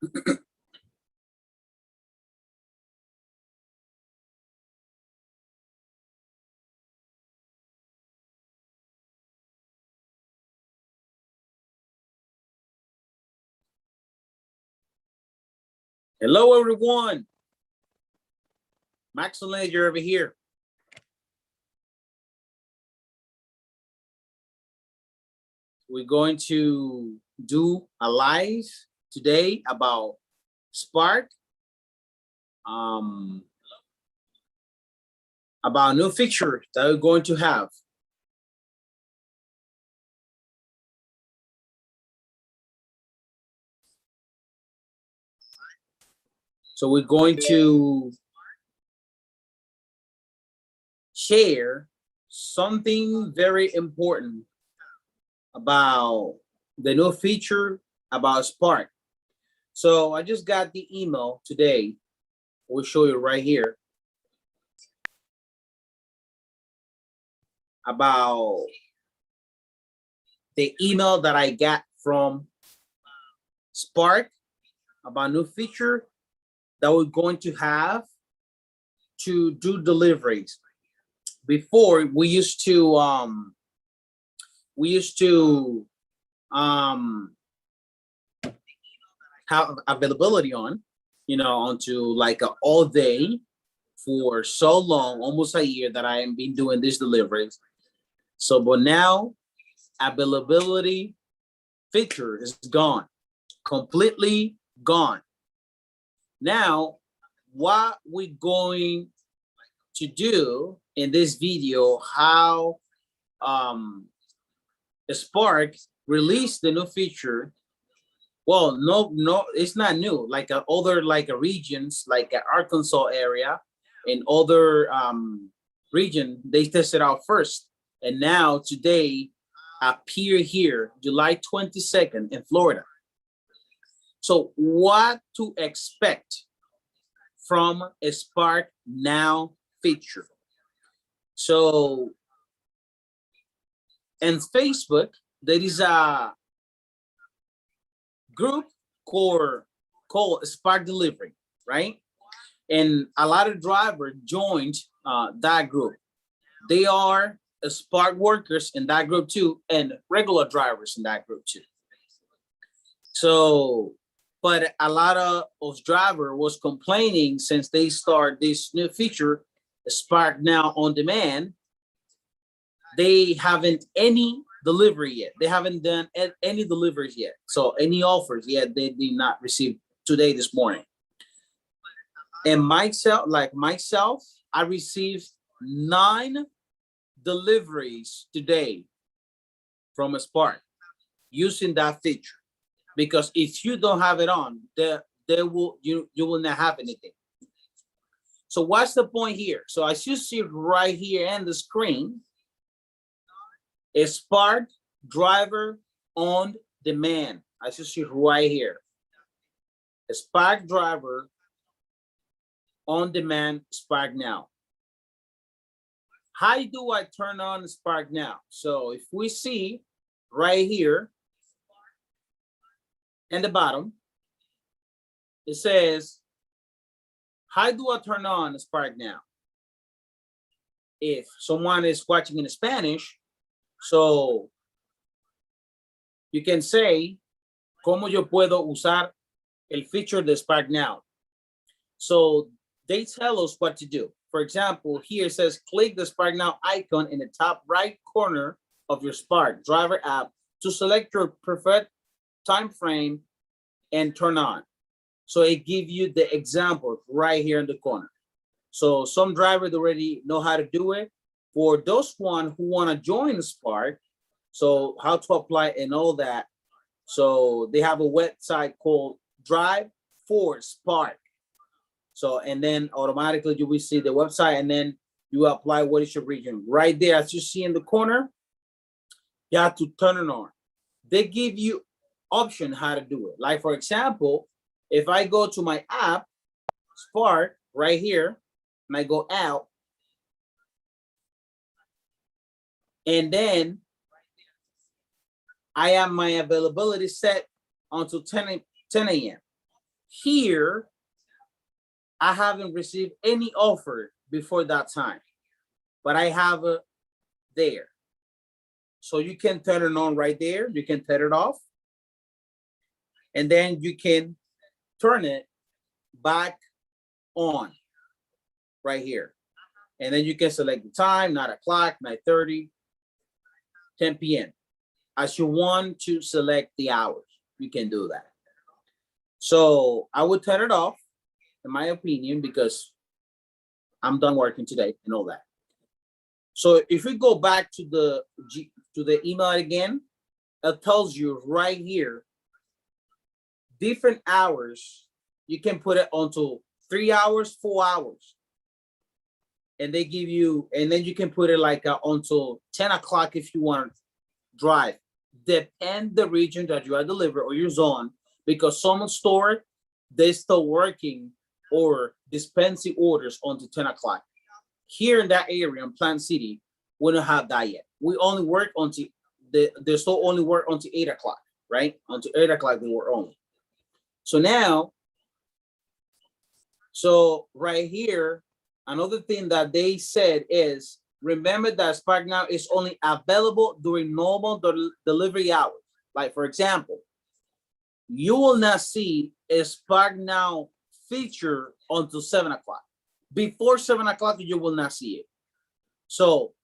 Hello, everyone. Max Ledger over here. We're going to do a live today about Spark, about a new feature that we're going to have. So we're going to share something very important about the new feature about Spark. So I just got the email today. We'll show you right here about the email that I got from Spark about a new feature that we're going to have to do deliveries. Before we used to have availability on, onto like all day for so long, almost a year that I have been doing these deliveries. So, but now availability feature is gone, completely gone. Now, what we're going to do in this video, how Spark released the new feature. Well, no, it's not new. Like other regions, like Arkansas area and other region, they tested out first. And now today appear here, July 22nd in Florida. So what to expect from a Spark Now feature? So in Facebook, there is a group called Spark Delivery, right? And a lot of drivers joined that group. They are Spark workers in that group too, and regular drivers in that group too. So, but a lot of driver was complaining since they start this new feature, Spark Now on Demand. They haven't any delivery yet. They haven't done any deliveries yet. So any offers yet they did not receive today, this morning. And myself, I received 9 deliveries today from a Spark using that feature. Because if you don't have it on, you will not have anything. So what's the point here? So as you see right here on the screen, a Spark driver on demand. As you see right here, a Spark driver on demand, Spark Now. How do I turn on Spark Now? So if we see right here in the bottom, it says, how do I turn on Spark Now? If someone is watching in Spanish, so you can say, ¿cómo yo puedo usar el feature de Spark Now? So they tell us what to do. For example, here it says, click the Spark Now icon in the top right corner of your Spark driver app to select your preferred time frame and turn on. So it gives you the example right here in the corner. So some drivers already know how to do it. For those one who want to join Spark, so how to apply and all that. So they have a website called Drive for Spark. So, and then automatically you will see the website and then you apply what is your region. Right there, as you see in the corner, you have to turn it on. They give you option how to do it. Like for example, if I go to my app, Spark, right here, and I go out, and then I have my availability set until 10 a.m. Here, I haven't received any offer before that time, but I have it there. So you can turn it on right there. You can turn it off. And then you can turn it back on right here. And then you can select the time, 9 o'clock, 9:30, 10 p.m. As you want to select the hours, you can do that. So I would turn it off, in my opinion, because I'm done working today and all that. So if we go back to the email again, it tells you right here, different hours. You can put it onto 3 hours, 4 hours. And they give you, and then you can put it like until 10 o'clock if you want to drive. Depend the region that you are delivering or your zone, because some store, they still working or dispensing orders until 10 o'clock. Here in that area in Plant City, we don't have that yet. We only work until they still only work until 8 o'clock, right? Until 8 o'clock they work only. So now, so right here, another thing that they said is, remember that Spark Now is only available during normal delivery hours. Like for example, you will not see a Spark Now feature until 7 o'clock. Before 7 o'clock, you will not see it. So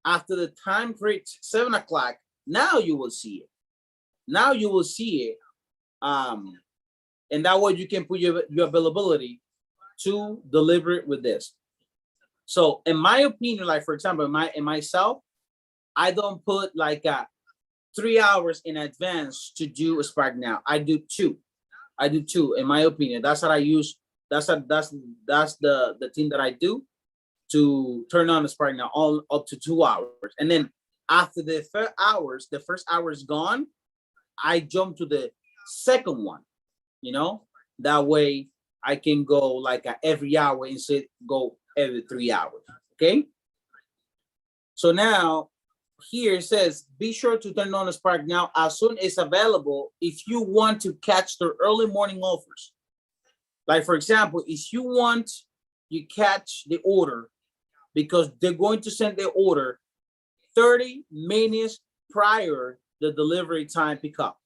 after the time reach 7 o'clock, now you will see it. Now you will see it. And that way you can put your availability to deliver it with this. So in my opinion, like for example, in myself, I don't put like 3 hours in advance to do a Spark Now. I do 2. I do 2 in my opinion. That's what I use. That's the thing that I do to turn on the Spark Now, all up to 2 hours. And then after the first hour is gone, I jump to the second one, you know, that way I can go like every hour instead go every 3 hours. Okay. So now here it says, be sure to turn on the Spark Now as soon as available if you want to catch the early morning offers. Like for example, if you want, you catch the order because they're going to send the order 30 minutes prior the delivery time pickup,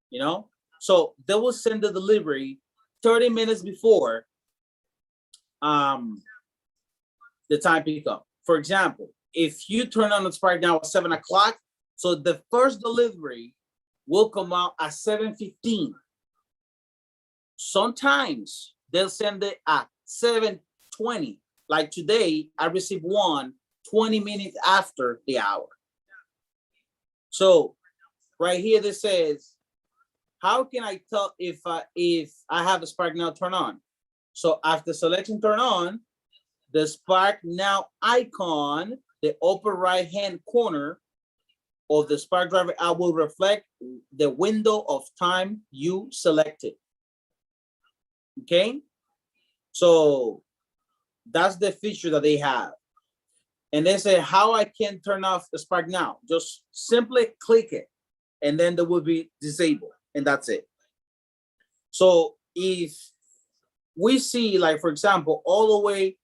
you know? So they will send the delivery 30 minutes before the time pickup. For example, if you turn on the Spark Now at 7 o'clock, so the first delivery will come out at 7:15. Sometimes they'll send it at 7:20. Like today, I received one 20 minutes after the hour. So right here, this says, how can I tell if I have the Spark Now turn on? So after selection turn on, the Spark Now icon, the upper right hand corner of the Spark Driver app will reflect the window of time you selected. Okay, so that's the feature that they have. And they say how I can turn off the Spark Now. Just simply click it and then there will be disabled and that's it. So if we see, like for example, all the way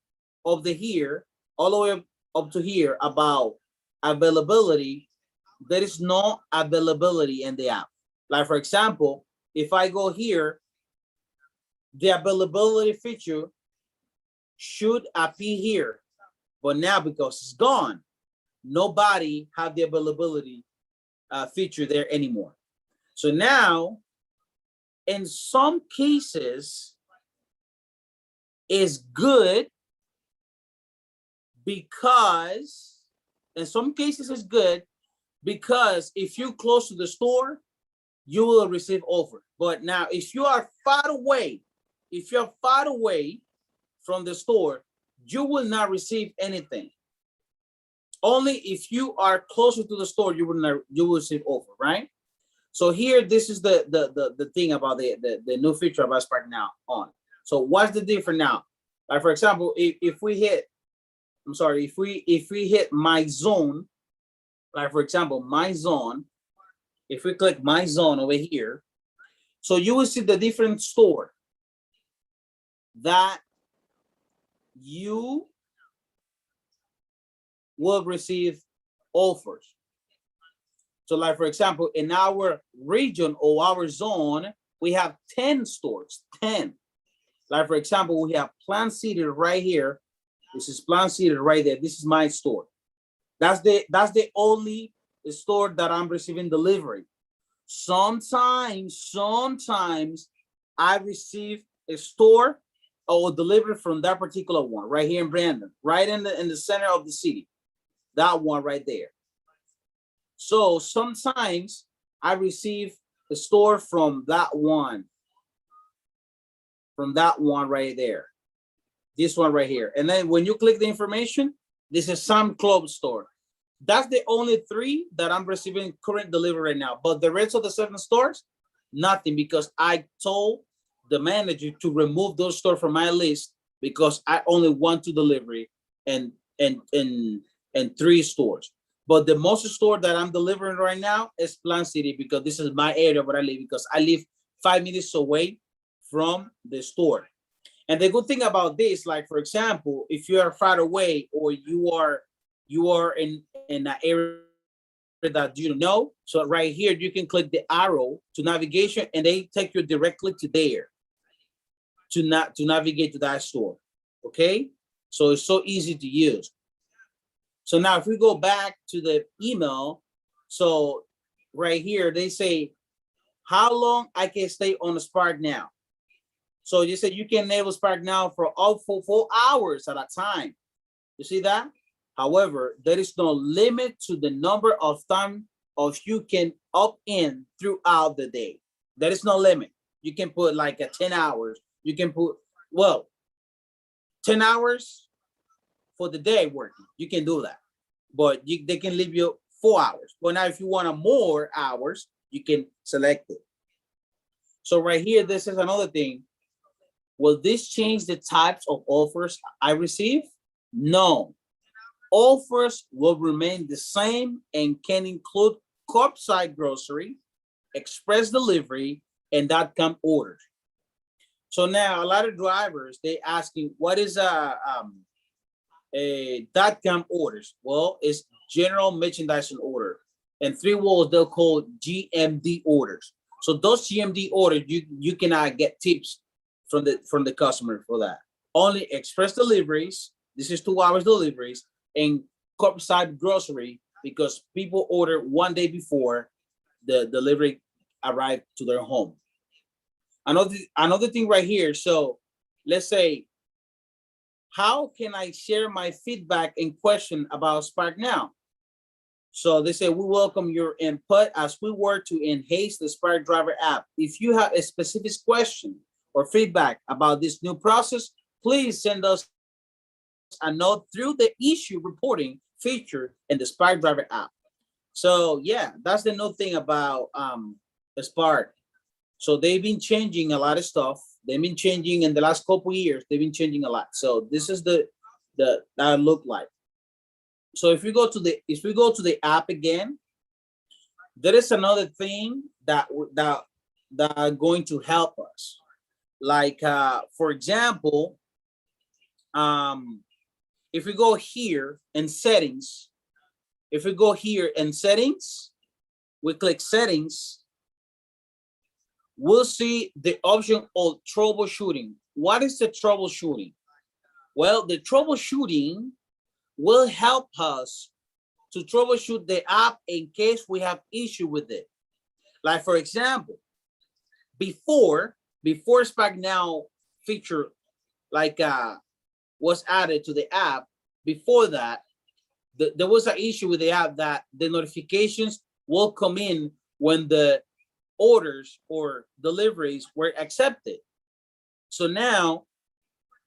up to here, all the way up to here about availability, there is no availability in the app. Like for example, if I go here, the availability feature should appear here, but now because it's gone, nobody have the availability feature there anymore. So now, in some cases, is good because in some cases it's good because if you close to the store, you will receive offer. But now, if you are far away, if you're far away from the store, you will not receive anything. Only if you are closer to the store, you will receive offer, right? So here, this is the thing about the new feature about Spark Now on. So what's the difference now? Like for example, if we hit, I'm sorry, if we hit my zone, like for example, my zone, if we click my zone over here, So you will see the different store that you will receive offers. So like, for example, in our region or our zone, we have 10 stores, 10. Like, for example, we have Plant City right here. This is Plant City right there. This is my store. That's the only store that I'm receiving delivery. Sometimes I receive a store or delivery from that particular one right here in Brandon, right in the center of the city. That one right there. So sometimes I receive a store from that one right there. This one right here. And then when you click the information, this is some club store. That's the only 3 that I'm receiving current delivery right now. But the rest of the 7 stores, nothing, because I told the manager to remove those stores from my list because I only want to delivery and 3 stores. But the most store that I'm delivering right now is Plant City because this is my area where I live, because I live 5 minutes away from the store. And the good thing about this, like, for example, if you are far away or you are in an area that you know, so right here you can click the arrow to navigation and they take you directly to there to navigate to that store. Okay, so it's so easy to use. So now if we go back to the email, so right here they say how long I can stay on the Spark now. So you said you can enable Spark now for 4 hours at a time. You see that? However, there is no limit to the number of time of you can opt in throughout the day. There is no limit. You can put like a 10 hours. You can put, well, 10 hours for the day working. You can do that. But they can leave you 4 hours. But now if you want more hours, you can select it. So right here, this is another thing. Will this change the types of offers I receive? No. Offers will remain the same and can include curbside grocery, express delivery, and .com orders. So now a lot of drivers, they asking, what is a .com orders? Well, it's general merchandising order. And 3 words they'll call GMD orders. So those GMD orders, you cannot get tips from the customer for that. Only express deliveries. This is 2 hours deliveries and curbside grocery because people order 1 day before the delivery arrived to their home. Another thing right here. So let's say, how can I share my feedback and question about Spark Now? So they say, we welcome your input as we work to enhance the Spark Driver app. If you have a specific question or feedback about this new process, please send us a note through the issue reporting feature in the Spark Driver app. So yeah, that's the new thing about the Spark. So they've been changing a lot of stuff. They've been changing in the last couple of years. They've been changing a lot. So this is the that look like. So if we go to the app again, there is another thing that are going to help us. Like for example, if we go here in settings, we click settings, we'll see the option of troubleshooting. What is the troubleshooting? Well, the troubleshooting will help us to troubleshoot the app in case we have issue with it. Like for example, before Spark Now feature like was added to the app, before that, there was an issue with the app that the notifications will come in when the orders or deliveries were accepted. So now,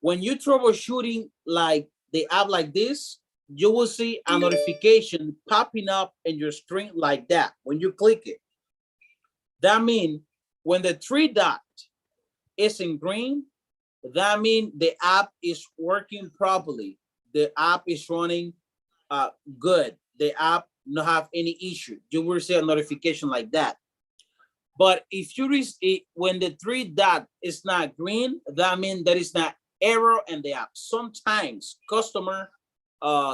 when you troubleshooting like the app like this, you will see a notification popping up in your screen like that. When you click it, that means when the 3 dot is in green, that means the app is working properly. The app is running good. The app not have any issue. You will see a notification like that. But if you reach it, when the three dot is not green, that means that is not error in the app. Sometimes customer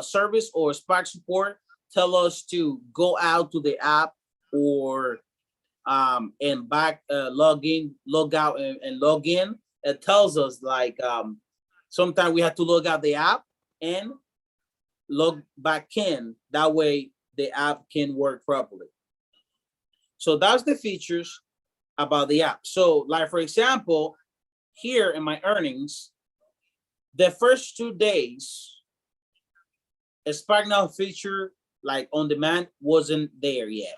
service or Spark support tell us to go out to the app or and back log in, log out, and log in. It tells us like sometimes we have to log out the app and log back in. That way the app can work properly. So that's the features about the app. So like for example, here in my earnings, the first 2 days, a Spark Now feature like on demand wasn't there yet.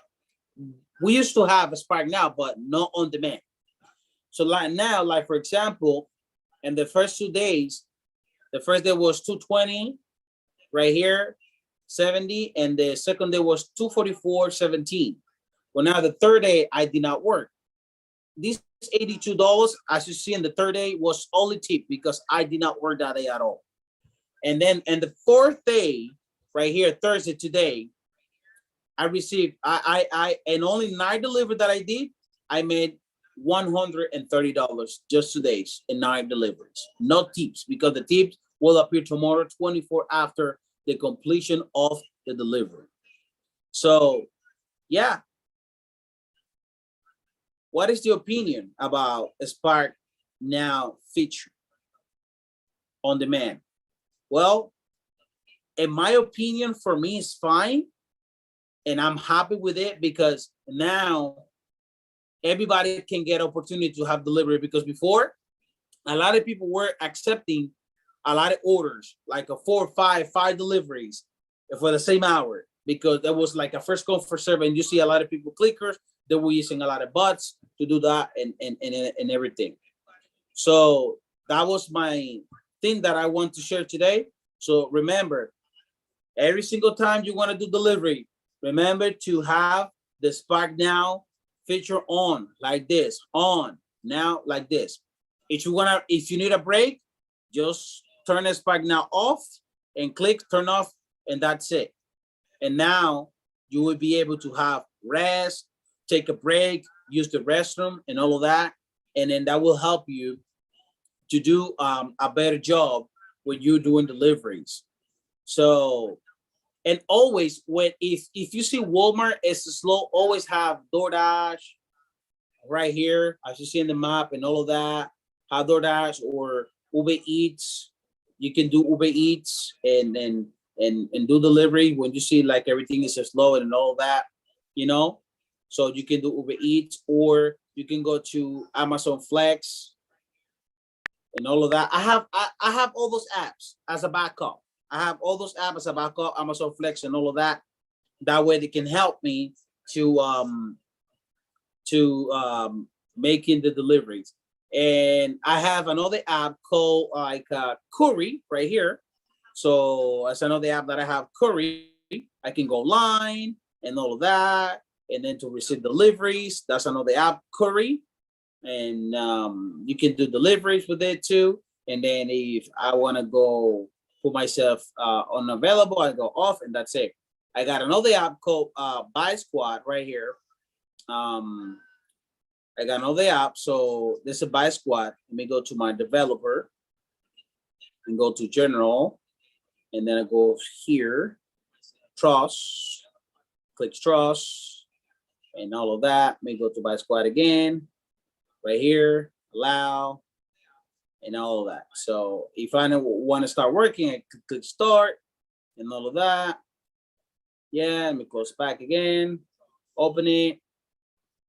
We used to have a Spark Now, but not on demand. So like now, like for example, in the first 2 days, the first day was 220 right here, 70, and the second day was 244.17. Well, now the third day I did not work. These $82, as you see in the third day, was only tip because I did not work that day at all. And then in the fourth day, right here, Thursday today, I received I and only 9 delivery that I did, I made $130 just 2 days and 9 deliveries. No tips, because the tips will appear tomorrow, 24 after the completion of the delivery. So yeah. What is the opinion about a Spark Now feature on demand? Well, in my opinion, for me, it's fine. And I'm happy with it because now everybody can get opportunity to have delivery, because before a lot of people were accepting a lot of orders, like a 4 or 5 deliveries for the same hour, because that was like a first come first serve, and you see a lot of people clickers. They were using a lot of bots to do that and everything. So that was my thing that I want to share today. So remember, every single time you want to do delivery, remember to have the Spark Now feature on like this, on now like this. If you need a break, just turn the Spark Now off and click turn off, and that's it. And now you will be able to have rest, take a break, use the restroom and all of that. And then that will help you to do a better job when you're doing deliveries. So, and always if you see Walmart is slow, always have DoorDash right here, as you see in the map and all of that. Have DoorDash or Uber Eats. You can do Uber Eats and do delivery when you see like everything is slow and all of that, you know. So you can do Uber Eats, or you can go to Amazon Flex and all of that. I have all those apps as a backup. I have all those apps as a backup, Amazon Flex and all of that. That way they can help me to making the deliveries. And I have another app called like Curry right here. So that's another app that I have, Curry. I can go online and all of that. And then to receive deliveries, that's another app, Curry. And you can do deliveries with it too. And then if I want to go put myself unavailable, I go off, and that's it. I got another app called Buy Squad right here. I got another app. So this is a Buy Squad. Let me go to my developer and go to general. And then I go here, trust, click trust, and all of that. Let me go to Buy Squad again, right here, allow, and all of that. So if I want to start working, I click start and all of that. Yeah, let me close back again, open it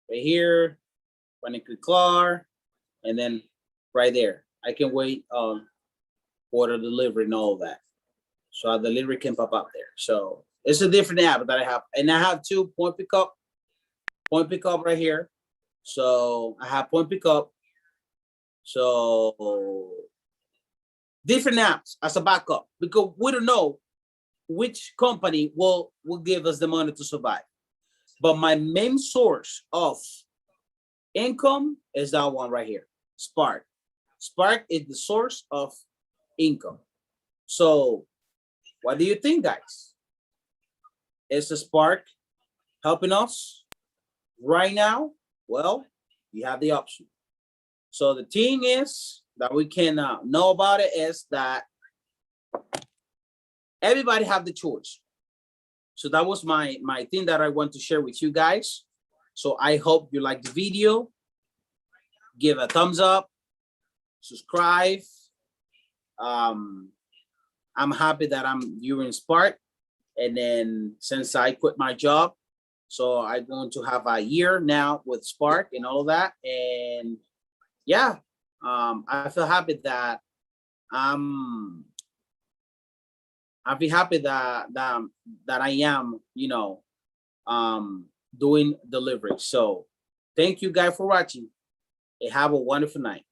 right here, when I click clear, and then right there, I can wait for the delivery and all of that. So our delivery can pop up there. So it's a different app that I have. And I have 2 point pickup right here. So I have point pickup. So different apps as a backup, because we don't know which company will give us the money to survive. But my main source of income is that one right here, Spark. Spark is the source of income. So what do you think, guys? Is the Spark helping us right now? Well, You have the option. So the thing is that we can know about it is that everybody have the choice. So that was my thing that I want to share with you guys. So I hope you like the video. Give a thumbs up, subscribe. I'm happy that you're inspired. And then since I quit my job, so I'm going to have a year now with Spark and all of that. And yeah, I feel happy that I feel happy that I am, doing delivery. So thank you guys for watching and have a wonderful night.